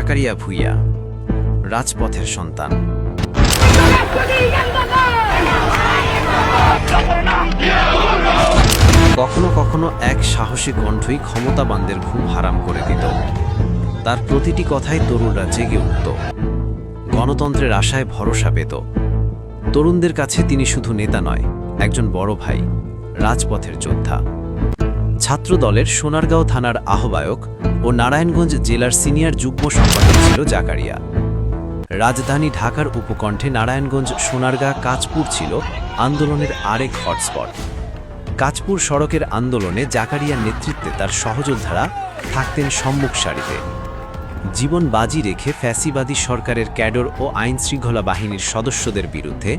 জাকারিয়া ভূঁইয়া, রাজপথের সন্তান। কখনো কখনো এক সাহসী কণ্ঠই ক্ষমতাবানদের ঘুম হারাম করে দিত। তার প্রতিটি কথায় তরুণরা জেগে উঠত, গণতন্ত্রের আশায় ভরসা পেত। তরুণদের কাছে তিনি শুধু নেতা নয়, একজন বড় ভাই, রাজপথের যোদ্ধা। ছাত্রদলের সোনারগাঁও থানার আহ্বায়ক ও নারায়ণগঞ্জ জেলার সিনিয়র যুগ্ম সম্পাদক ছিল জাকারিয়া। রাজধানী ঢাকার উপকণ্ঠে নারায়ণগঞ্জ সোনারগাঁ কাঁচপুর ছিল আন্দোলনের আরেক হটস্পট। কাঁচপুর সড়কের আন্দোলনে জাকারিয়ার নেতৃত্বে তার সহযোদ্ধারা থাকতেন সম্মুখ সারিতে। জীবন বাজি রেখে ফ্যাসিবাদী সরকারের ক্যাডর ও আইনশৃঙ্খলা বাহিনীর সদস্যদের বিরুদ্ধে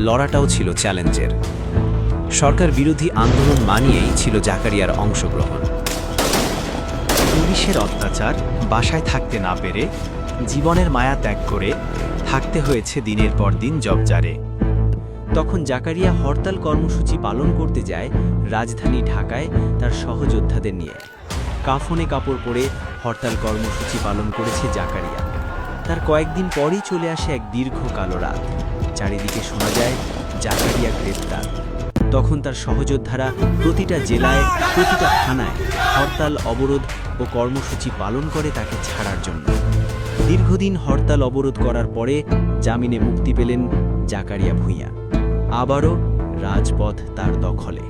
লড়াটাও ছিল চ্যালেঞ্জের। সরকার বিরোধী আন্দোলন মানিয়েই ছিল জাকারিয়ার অংশগ্রহণ। পুলিশের অত্যাচার, বাসায় থাকতে না পেরে জীবনের মায়া ত্যাগ করে থাকতে হয়েছে দিনের পর দিন জবজারে। তখন জাকারিয়া হরতাল কর্মসূচি পালন করতে যায় রাজধানী ঢাকায় তার সহযোদ্ধাদের নিয়ে। কাফনে কাপড় পরে হরতাল কর্মসূচি পালন করেছে জাকারিয়া। তার কয়েকদিন পরই চলে আসে এক দীর্ঘ কালো রাত। চারিদিকে শোনা যায় জাকারিয়া গ্রেপ্তার। তখন তার সহযোদ্ধারা প্রতিটা জেলায়, প্রতিটা থানায় হরতাল, অবরোধ ও কর্মসূচি পালন করে তাকে ছাড়ার জন্য। দীর্ঘদিন হরতাল অবরোধ করার পরে জামিনে মুক্তি পেলেন জাকারিয়া ভূঁইয়া। আবারও রাজপথ তার দখলে।